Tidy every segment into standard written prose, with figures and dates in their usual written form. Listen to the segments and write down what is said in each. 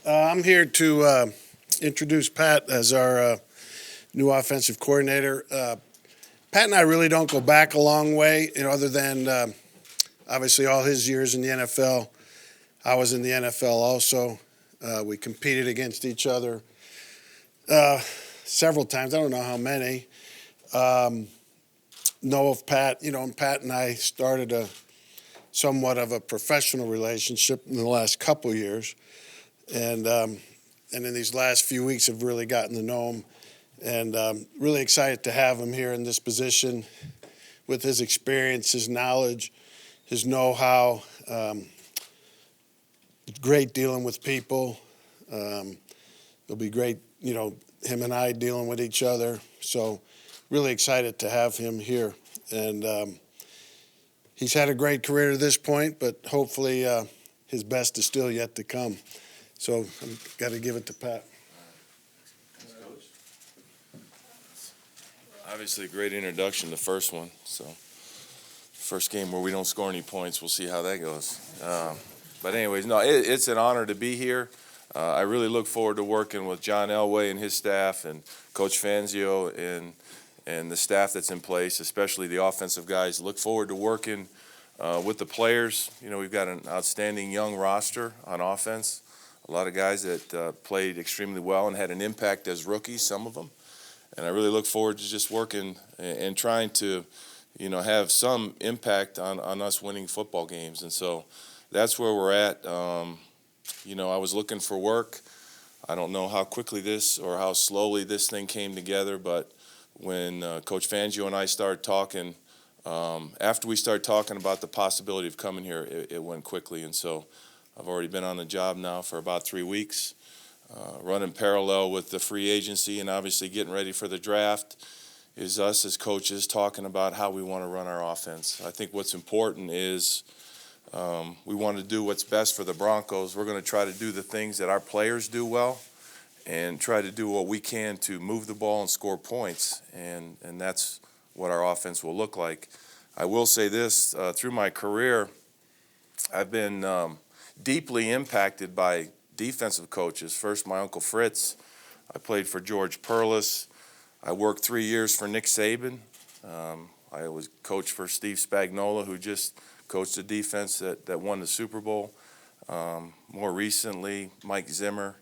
I'm here to introduce Pat as our new offensive coordinator. Pat and I really don't go back a long way, other than obviously all his years in the NFL. I was in the NFL also. We competed against each other several times. I don't know how many. Know of Pat, and Pat and I started a somewhat of a professional relationship in the last couple years, and in these last few weeks have really gotten to know him, and really excited to have him here in this position with his experience, his knowledge, his know-how. Great dealing with people. It'll be great, him and I dealing with each other. So really excited to have him here. And he's had a great career to this point, but hopefully his best is still yet to come. So I've got to give it to Pat. Obviously, a great introduction, the first one. So, first game where we don't score any points, we'll see how that goes. But anyways, no, it's an honor to be here. I really look forward to working with John Elway and his staff and Coach Fangio and the staff that's in place, especially the offensive guys. Look forward to working with the players. We've got an outstanding young roster on offense. A lot of guys that played extremely well and had an impact as rookies, some of them. And I really look forward to just working and trying to, have some impact on us winning football games. And so that's where we're at. I was looking for work. I don't know how quickly this or how slowly this thing came together, but when Coach Fangio and I started talking, after we started talking about the possibility of coming here, it went quickly. And so I've already been on the job now for about 3 weeks, running parallel with the free agency and obviously getting ready for the draft. Is us as coaches talking about how we want to run our offense. I think what's important is we want to do what's best for the Broncos. We're going to try to do the things that our players do well and try to do what we can to move the ball and score points, and that's what our offense will look like. I will say this, through my career, I've been deeply impacted by defensive coaches. First, my Uncle Fritz. I played for George Perlis. I worked 3 years for Nick Saban. I was coach for Steve Spagnuolo, who just coached the defense that won the Super Bowl. More recently, Mike Zimmer.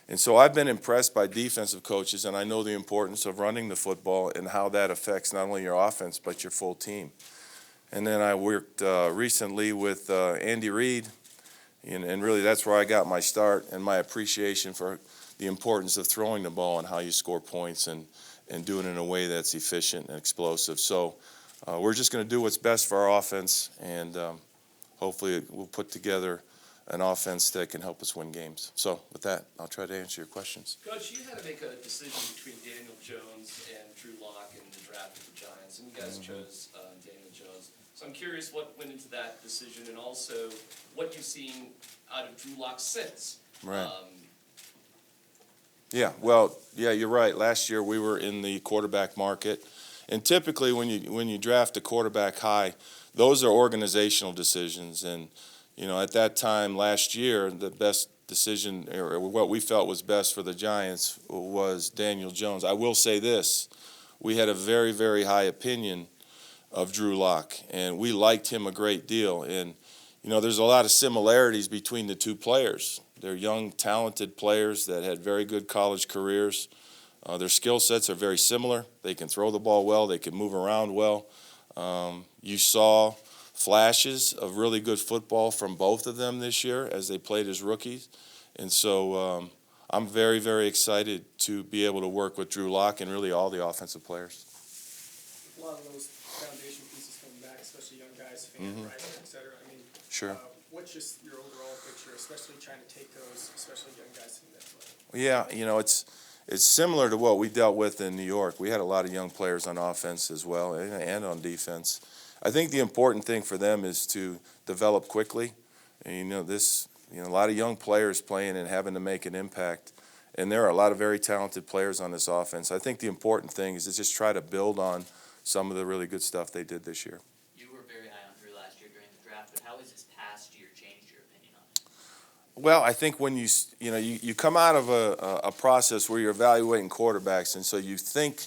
And so I've been impressed by defensive coaches, and I know the importance of running the football and how that affects not only your offense but your full team. And then I worked recently with Andy Reid, and really that's where I got my start and my appreciation for the importance of throwing the ball and how you score points and doing it in a way that's efficient and explosive. So we're just going to do what's best for our offense, and hopefully we'll put together an offense that can help us win games. So with that, I'll try to answer your questions. Coach, you had to make a decision between Daniel Jones and Drew Lock in the draft of the Giants, and you guys chose Daniel Jones. So I'm curious what went into that decision, and also what you've seen out of Drew Lock since. Right. Yeah, you're right. Last year we were in the quarterback market, and typically when you draft a quarterback high, those are organizational decisions. And at that time last year, the best decision or what we felt was best for the Giants was Daniel Jones. I will say this: we had a very, very high opinion of Drew Lock, and we liked him a great deal. And there's a lot of similarities between the two players. They're young, talented players that had very good college careers. Their skill sets are very similar. They can throw the ball well. They can move around well. You saw flashes of really good football from both of them this year as they played as rookies. And so I'm very, very excited to be able to work with Drew Lock and really all the offensive players. A lot of those foundation pieces coming back, especially young guys, et cetera. Sure. What's just your overall picture, especially trying to take those, especially young guys to the next level? Yeah, it's similar to what we dealt with in New York. We had a lot of young players on offense as well and on defense. I think the important thing for them is to develop quickly. And, a lot of young players playing and having to make an impact. And there are a lot of very talented players on this offense. I think the important thing is to just try to build on some of the really good stuff they did this year. You were very high on Drew last year during the draft, but how has this past year changed your opinion on him? Well, I think when you come out of a process where you're evaluating quarterbacks, and so you think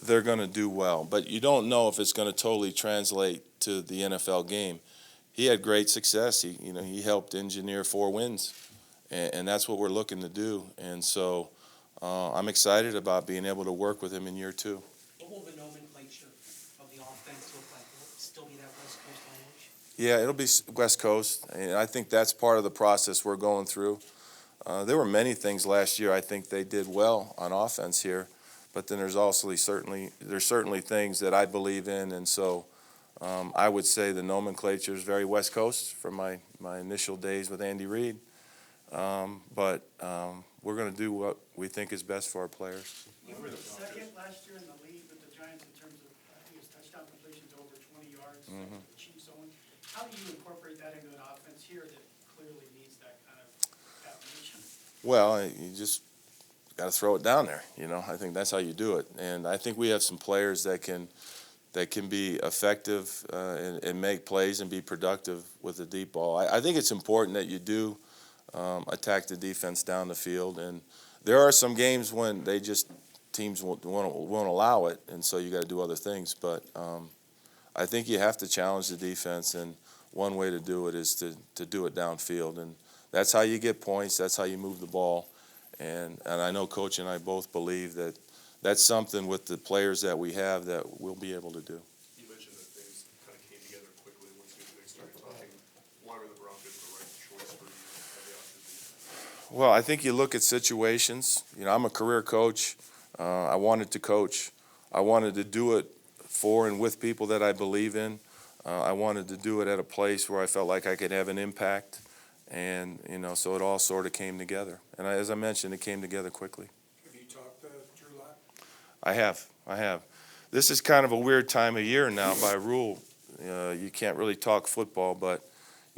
they're going to do well, but you don't know if it's going to totally translate to the NFL game. He had great success. He helped engineer 4 wins, and that's what we're looking to do. And so I'm excited about being able to work with him in year 2. What will the nomenclature of the offense look like? Will it still be that West Coast language? Yeah, it'll be West Coast, and I think that's part of the process we're going through. There were many things last year I think they did well on offense here, but then there's certainly things that I believe in, and so I would say the nomenclature is very West Coast from my initial days with Andy Reid, but we're going to do what we think is best for our players. You were the second last year in the league with the Giants in terms of, I think it was touchdown completions over 20 yards, the Chiefs own. How do you incorporate that into an offense here that clearly needs that kind of definition? Well, you just got to throw it down there. I think that's how you do it. And I think we have some players that can be effective and make plays and be productive with the deep ball. I think it's important that you do attack the defense down the field. And there are some games when teams won't allow it, and so you got to do other things. But I think you have to challenge the defense, and one way to do it is to do it downfield. And that's how you get points. That's how you move the ball. And I know Coach and I both believe that that's something with the players that we have that we'll be able to do. You mentioned that things kind of came together quickly once you started talking. Why were the Broncos the right choice for you at the offensive? Well, I think you look at situations. I'm a career coach. I wanted to coach. I wanted to do it for and with people that I believe in. I wanted to do it at a place where I felt like I could have an impact. And, so it all sort of came together. And as I mentioned, it came together quickly. Have you talked to Drew Lock? I have. This is kind of a weird time of year now by rule. You can't really talk football, but,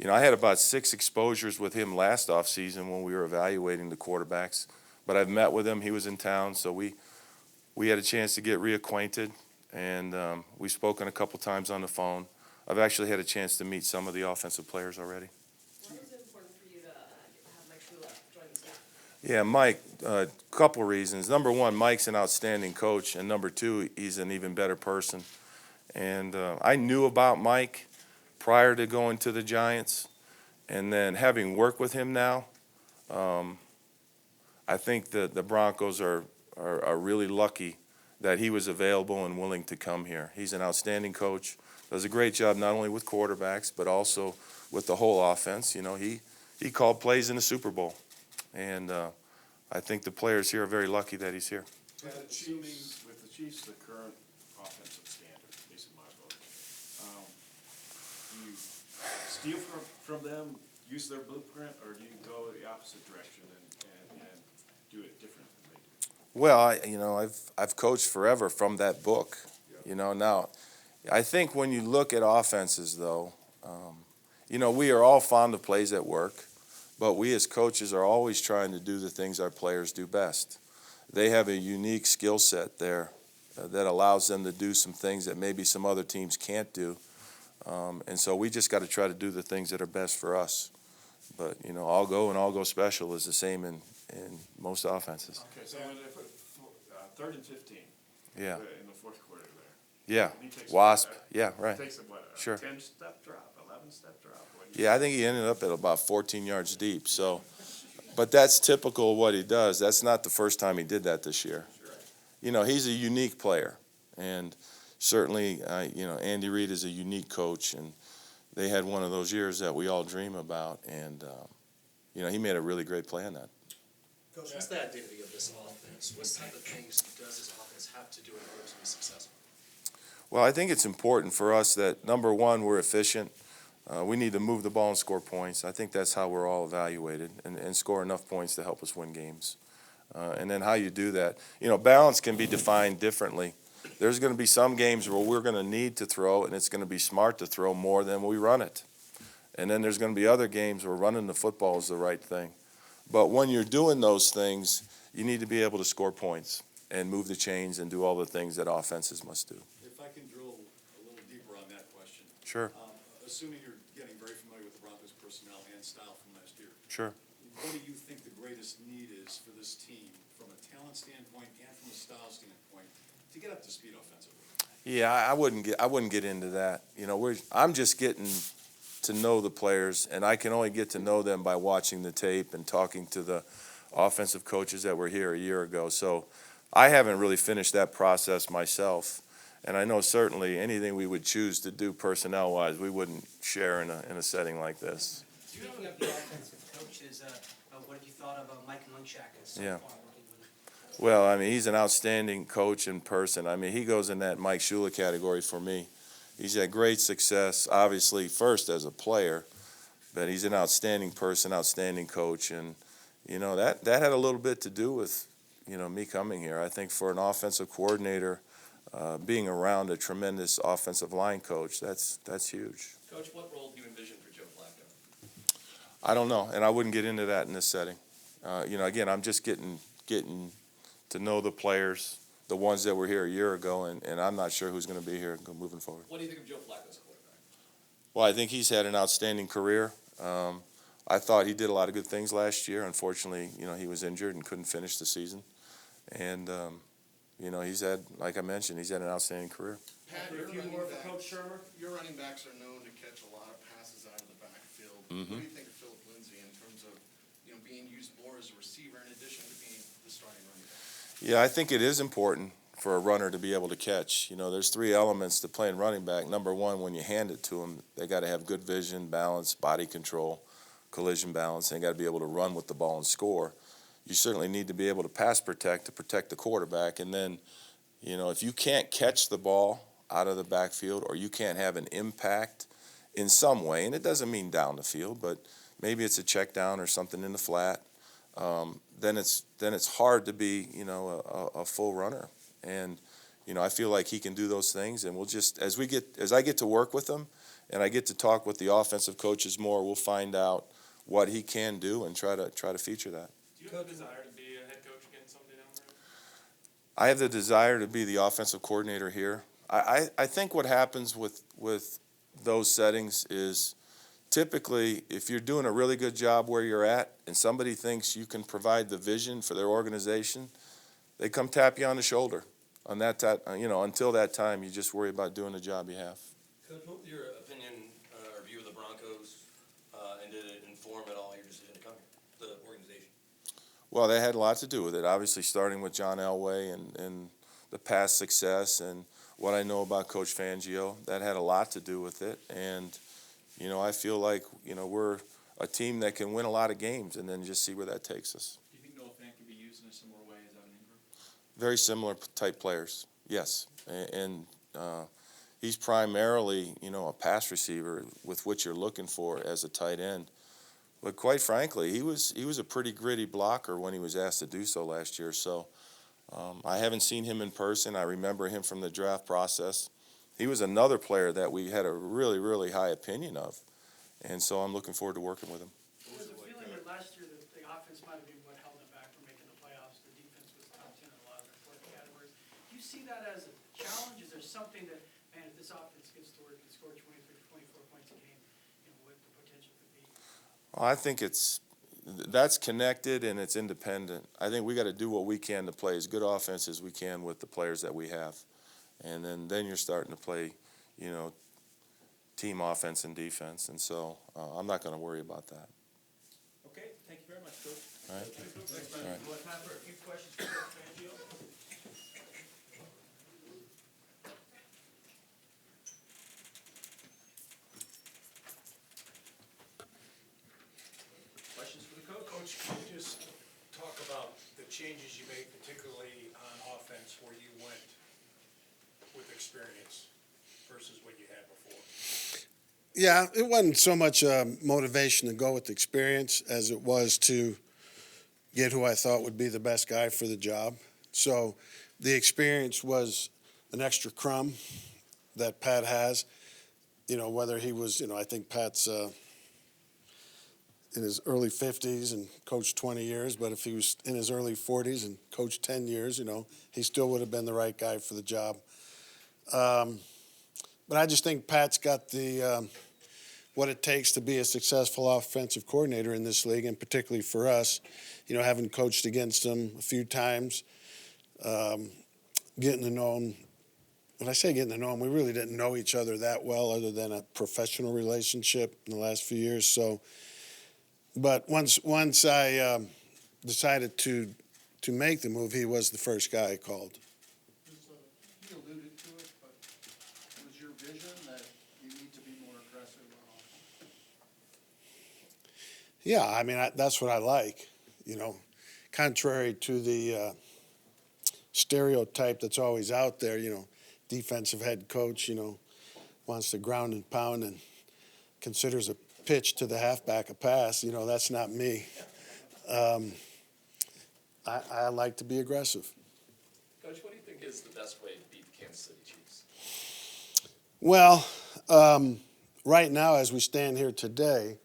I had about 6 exposures with him last offseason when we were evaluating the quarterbacks. But I've met with him. He was in town, so we had a chance to get reacquainted, and we've spoken a couple times on the phone. I've actually had a chance to meet some of the offensive players already. Why was it important for you to have Mike Shurmur join the staff? Yeah, Mike, couple reasons. Number one, Mike's an outstanding coach, and number two, he's an even better person. And I knew about Mike prior to going to the Giants, and then having worked with him now, I think that the Broncos are really lucky that he was available and willing to come here. He's an outstanding coach, does a great job not only with quarterbacks but also with the whole offense. He called plays in the Super Bowl, and I think the players here are very lucky that he's here. With the Chiefs, the current offensive standard, at least in my book, do you steal from them, use their blueprint, or do you go the opposite direction and do it different than they do? Well, I've coached forever from that book. Now I think when you look at offenses, though, we are all fond of plays that work, but we as coaches are always trying to do the things our players do best. They have a unique skill set there that allows them to do some things that maybe some other teams can't do. And so we just got to try to do the things that are best for us. But, all go and all go special is the same in most offenses. Okay, so when they put 3rd and 15 Yeah. in the fourth quarter there. Yeah. He takes Wasp. a- Yeah, right. Takes a Sure. 10-step drop, 11-step drop. Yeah, I think he ended up at about 14 yards deep. So, but that's typical of what he does. That's not the first time he did that this year. He's a unique player, and certainly, Andy Reid is a unique coach, and they had one of those years that we all dream about, and he made a really great play on that. Coach, what's the identity of this offense? What type of things does this offense have to do in order to be successful? Well, I think it's important for us that, number one, we're efficient. We need to move the ball and score points. I think that's how we're all evaluated, and score enough points to help us win games. And then how you do that. Balance can be defined differently. There's going to be some games where we're going to need to throw, and it's going to be smart to throw more than we run it. And then there's going to be other games where running the football is the right thing. But when you're doing those things, you need to be able to score points and move the chains and do all the things that offenses must do. If I can drill a little deeper on that question. Sure. Assuming you're getting very familiar with the Broncos personnel and style from last year. Sure. what do you think the greatest need is for this team from a talent standpoint and from a style standpoint to get up to speed offensively? Yeah, I wouldn't get into that. You know, I'm just getting to know the players, and I can only get to know them by watching the tape and talking to the offensive coaches that were here a year ago. So I haven't really finished that process myself. And I know certainly anything we would choose to do personnel-wise, we wouldn't share in a setting like this. Speaking of the offensive coaches, what have you thought of Mike Munchak so Yeah. far working with him? Well, I mean, he's an outstanding coach in person. I mean, he goes in that Mike Shula category for me. He's had great success, obviously, first as a player, but he's an outstanding person, outstanding coach. And, you know, that had a little bit to do with, you know, me coming here. I think for an offensive coordinator, being around a tremendous offensive line coach, that's huge. Coach, what role do you envision for Joe Flacco? I don't know, and I wouldn't get into that in this setting. You know, again, I'm just getting to know the players, the ones that were here a year ago, and I'm not sure who's going to be here moving forward. What do you think of Joe Flacco's quarterback? Well, I think he's had an outstanding career. I thought he did a lot of good things last year. Unfortunately, you know, he was injured and couldn't finish the season. And, you know, he's had, like I mentioned, he's had an outstanding career. Pat, A few more for Coach Shurmur. your running backs are known to catch a lot of passes out of the backfield. Mhm. What do you think of Philip Lindsay in terms of, you know, being used more as a receiver in addition to being the starting running back? Yeah, I think it is important for a runner to be able to catch. You know, there's three elements to playing running back. Number one, when you hand it to them, they got to have good vision, balance, body control, collision balance, and they got to be able to run with the ball and score. You certainly need to be able to pass protect to protect the quarterback. And then, you know, if you can't catch the ball out of the backfield or you can't have an impact in some way, and it doesn't mean down the field, but maybe it's a check down or something in the flat, then it's hard to be, you know, a full runner. And, you know, I feel like he can do those things, and we'll just, as I get to work with him and I get to talk with the offensive coaches more, we'll find out what he can do and try to feature that. Do you have a desire to be a head coach again someday down the road? I have the desire to be the offensive coordinator here. I think what happens with those settings is typically if you're doing a really good job where you're at and somebody thinks you can provide the vision for their organization, they come tap you on the shoulder. On that you know, until that time, you just worry about doing the job you have. Coach, what was your opinion or view of the Broncos, and did it inform at all your decision to come here, the organization? Well, that had a lot to do with it. Obviously, starting with John Elway and the past success and what I know about Coach Fangio, that had a lot to do with it. And, you know, I feel like, you know, we're a team that can win a lot of games and then just see where that takes us. Do you think Noah Fant can be used in a similar way as Evan Ingram? Very similar type players, yes. And he's primarily, you know, a pass receiver with what you're looking for as a tight end. But quite frankly, he was a pretty gritty blocker when he was asked to do so last year. So I haven't seen him in person. I remember him from the draft process. He was another player that we had a really, really high opinion of. And so I'm looking forward to working with him. There was a feeling that last year that the offense might have been what held them back from making the playoffs. The defense was top 10 in a lot of important categories. Do you see that as a challenge? Is there something that, man, if this offense gets to where it can score 23 to 24 points a game, you know, what the potential could be? Well, I think that's connected and it's independent. I think we got to do what we can to play as good offense as we can with the players that we have. And then you're starting to play, you know, team offense and defense. And so I'm not going to worry about that. Okay, thank you very much, Coach. All right. Thanks, All right. We'll have time for a few questions for Coach Fangio. Questions for the coach? Coach, can you just talk about the changes you made, particularly on offense, where you went with experience versus what you had before? Yeah, it wasn't so much motivation to go with experience as it was to get who I thought would be the best guy for the job. So the experience was an extra crumb that Pat has. You know, whether he was, you know, I think Pat's in his early 50s and coached 20 years, but if he was in his early 40s and coached 10 years, you know, he still would have been the right guy for the job. But I just think Pat's got the what it takes to be a successful offensive coordinator in this league, and particularly for us, having coached against them a few times, getting to know them. When I say getting to know them, we really didn't know each other that well other than a professional relationship in the last few years. So, but once I decided to make the move, he was the first guy I called. You alluded to it, but was your vision that you need to be more aggressive on offense? Yeah, I mean, that's what I like, contrary to the stereotype that's always out there, defensive head coach, wants to ground and pound and considers a pitch to the halfback a pass. That's not me. I like to be aggressive. Coach, what do you think is the best way to beat the Kansas City Chiefs? Well, right now, as we stand here today,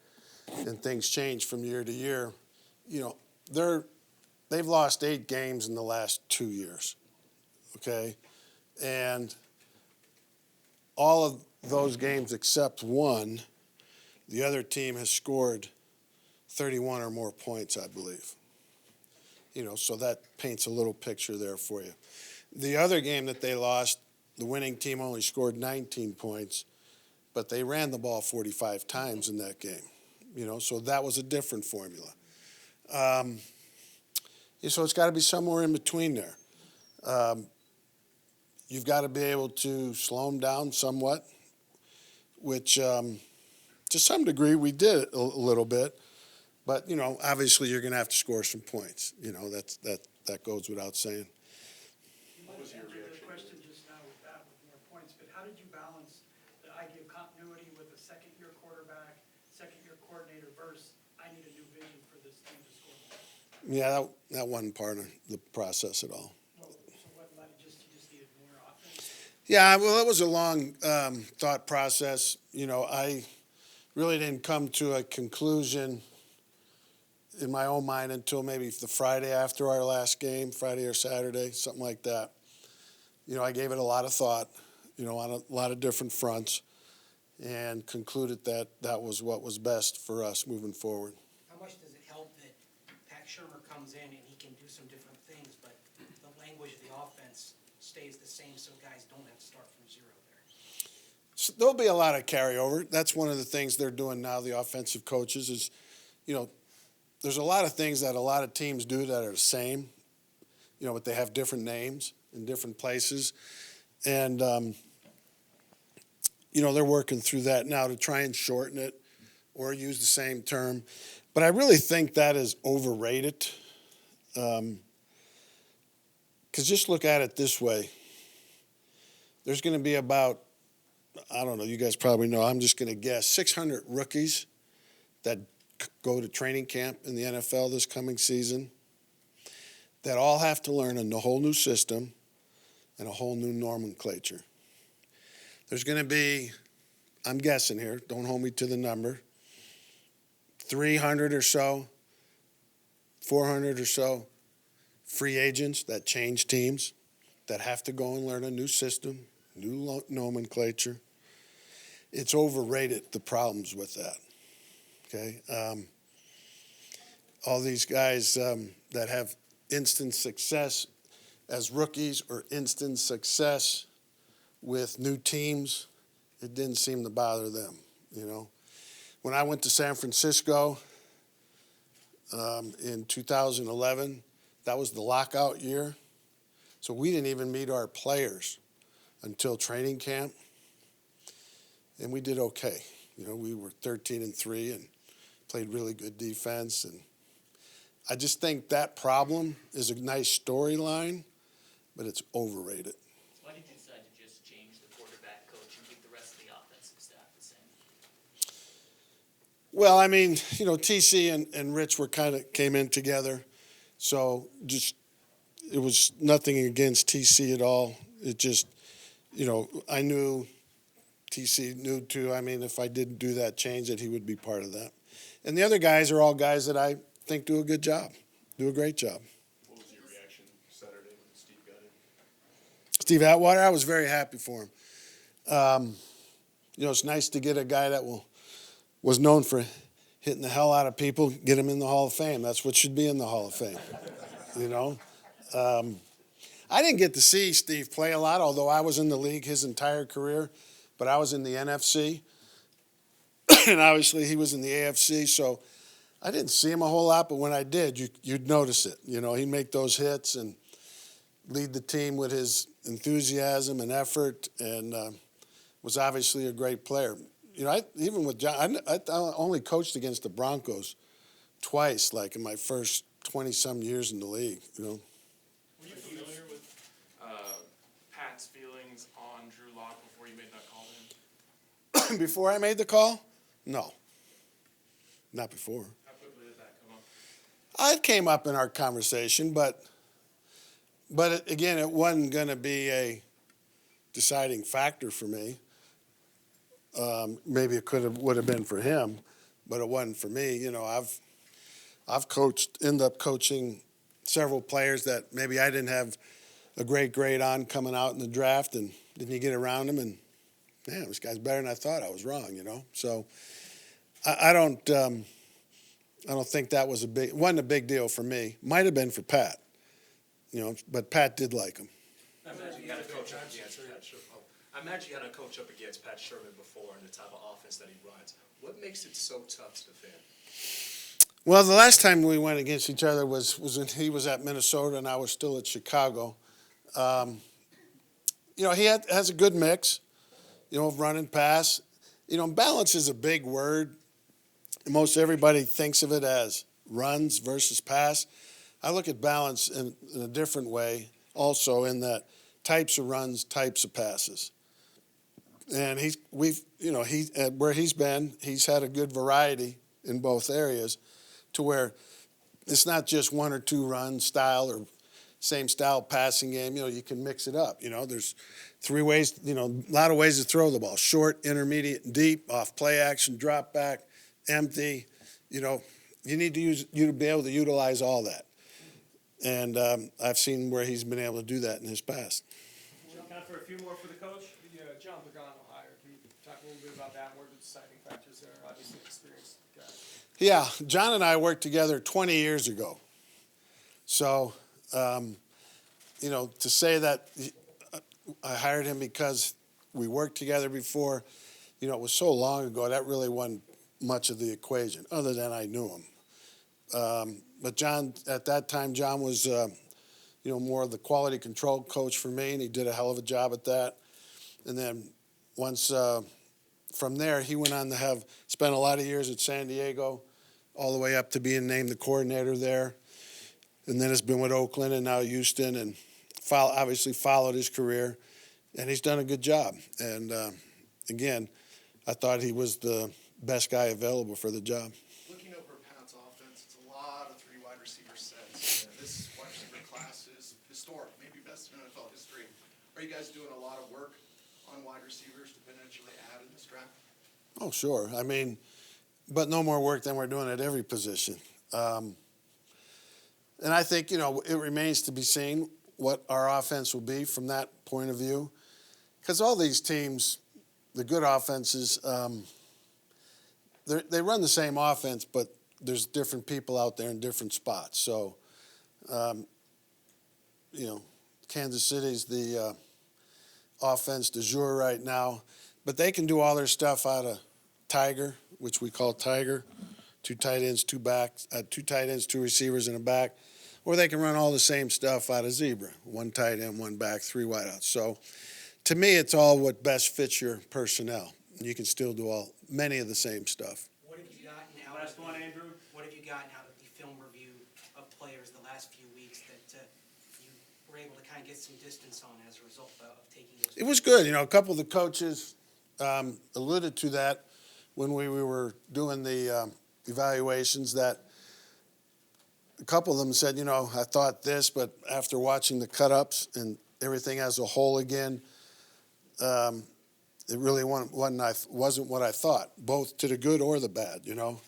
and things change from year to year, they've lost 8 games in the last 2 years, okay? And all of those games except one, the other team has scored 31 or more points, I believe. So that paints a little picture there for you. The other game that they lost, the winning team only scored 19 points, but they ran the ball 45 times in that game. So that was a different formula. So it's got to be somewhere in between there. You've got to be able to slow them down somewhat, which to some degree we did a little bit. But, obviously you're going to have to score some points. That goes without saying. You might have answered the question just now with more points, but how did you balance the idea of continuity with a second-year quarterback, second-year coordinator versus I need a new vision for this team to score more? Yeah, that wasn't part of the process at all. Well, so what about you just needed more offense? Yeah, well, it was a long thought process. I really didn't come to a conclusion in my own mind until maybe the Friday after our last game, Friday or Saturday, something like that. I gave it a lot of thought, on a lot of different fronts, and concluded that that was what was best for us moving forward. How much does it help that Pat Shurmur comes in and he can do some different things, but the language of the offense stays the same so guys don't have to start from zero there? So there'll be a lot of carryover. That's one of the things they're doing now, the offensive coaches, is, there's a lot of things that a lot of teams do that are the same, but they have different names in different places. And, they're working through that now to try and shorten it or use the same term. But I really think that is overrated. Because just look at it this way. There's going to be about, I don't know, you guys probably know, I'm just going to guess, 600 rookies that go to training camp in the NFL this coming season that all have to learn a whole new system and a whole new nomenclature. There's going to be, I'm guessing here, don't hold me to the number, 300 or so, 400 or so free agents that change teams that have to go and learn a new system, new nomenclature. It's overrated, the problems with that. Okay, all these guys that have instant success as rookies or instant success with new teams, it didn't seem to bother them, When I went to San Francisco in 2011, that was the lockout year. So we didn't even meet our players until training camp, and we did okay. We were 13-3 and played really good defense. And I just think that problem is a nice storyline, but it's overrated. Why did you decide to just change the quarterback coach and keep the rest of the offensive staff the same? Well, I mean, TC and Rich came in together. So it was nothing against TC at all. It just, I knew TC knew too. I mean, if I didn't do that change, that he would be part of that. And the other guys are all guys that I think do a good job, do a great job. What was your reaction Saturday when Steve got in? Steve Atwater, I was very happy for him. It's nice to get a guy that will was known for hitting the hell out of people, get him in the Hall of Fame. That's what should be in the Hall of Fame, you know. I didn't get to see Steve play a lot, although I was in the league his entire career, but I was in the NFC, and obviously he was in the AFC, so I didn't see him a whole lot, but when I did, you'd notice it. You know, he'd make those hits and lead the team with his enthusiasm and effort, and was obviously a great player. You know, even with John, I only coached against the Broncos twice, like in my first 20-some years in the league, you know. Were you familiar with Pat's feelings on Drew Lock before you made that call to him? Before I made the call? No. Not before. How quickly did that come up? It came up in our conversation, but again, it wasn't going to be a deciding factor for me. Maybe it would have been for him, but it wasn't for me. You know, I've ended up coaching several players that maybe I didn't have a great grade on coming out in the draft, and then you get around them and, man, this guy's better than I thought. I was wrong, you know. So I don't think that wasn't a big deal for me. Might have been for Pat, you know, but Pat did like him. I imagine you had to coach up against Pat Shurmur. I imagine you had to coach up against Pat Shurmur before and the type of offense that he runs. What makes it so tough to defend? Well, the last time we went against each other was when he was at Minnesota and I was still at Chicago. You know, he has a good mix, you know, of run and pass. You know, balance is a big word. Most everybody thinks of it as runs versus pass. I look at balance in a different way also, in that types of runs, types of passes. And where he's been, he's had a good variety in both areas, to where it's not just one or two run style or same style passing game. You know, you can mix it up. You know, there's three ways, you know, a lot of ways to throw the ball: short, intermediate, and deep, off play action, drop back, empty. You know, you need to be able to utilize all that. And I've seen where he's been able to do that in his past. Time for a few more for the coach. The John Pagano hire. Can you talk a little bit about that? What are the deciding factors there? Obviously, experienced guy. Yeah, John and I worked together 20 years ago. So, you know, to say that I hired him because we worked together before, you know, it was so long ago, that really wasn't much of the equation, other than I knew him. But John, at that time, John was, you know, more of the quality control coach for me, and he did a hell of a job at that. And then once from there, he went on to spent a lot of years at San Diego, all the way up to being named the coordinator there. And then has been with Oakland and now Houston, and obviously followed his career. And he's done a good job. And again, I thought he was the best guy available for the job. Looking over Pat's offense, it's a lot of three wide receiver sets. This wide receiver class is historic, maybe best in NFL history. Are you guys doing a lot of work on wide receivers to potentially add in this draft? Oh, sure. I mean, but no more work than we're doing at every position. And I think, you know, it remains to be seen what our offense will be from that point of view. Because all these teams, the good offenses, they run the same offense, but there's different people out there in different spots. So, you know, Kansas City's the offense du jour right now. But they can do all their stuff out of Tiger, which we call Tiger. 2 tight ends, 2 backs, 2 tight ends, 2 receivers, and a back. Or they can run all the same stuff out of Zebra: 1 tight end, 1 back, 3 wideouts. So to me, it's all what best fits your personnel. You can still do many of the same stuff. What have you gotten out Last one, Andrew. What have you gotten out of the film review of players the last few weeks that you were able to kind of get some distance on as a result of taking those? It was good. You know, a couple of the coaches alluded to that when we were doing the evaluations, that a couple of them said, you know, I thought this, but after watching the cut-ups and everything as a whole again, it really wasn't what I thought, both to the good or the bad, you know.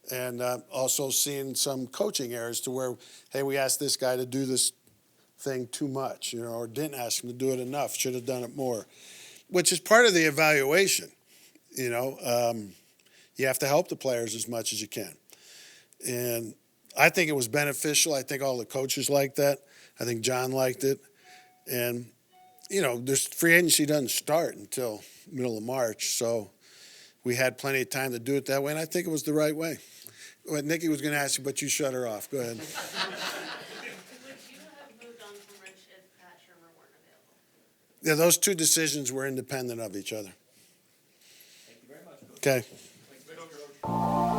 And also seeing some coaching errors to where, hey, we asked this guy to do this thing too much, you know, or didn't ask him to do it enough, should have done it more, which is part of the evaluation, you know. you have to help the players as much as you can. And I think it was beneficial. I think all the coaches liked that. I think John liked it. And, you know, this free agency doesn't start until middle of March, so we had plenty of time to do it that way, and I think it was the right way. Well, Nikki was going to ask you, but you shut her off. Go ahead. Would you have moved on from Rich if Pat Shurmur weren't available? Yeah, those two decisions were independent of each other. Thank you very much, Coach. Okay. Thanks, Coach.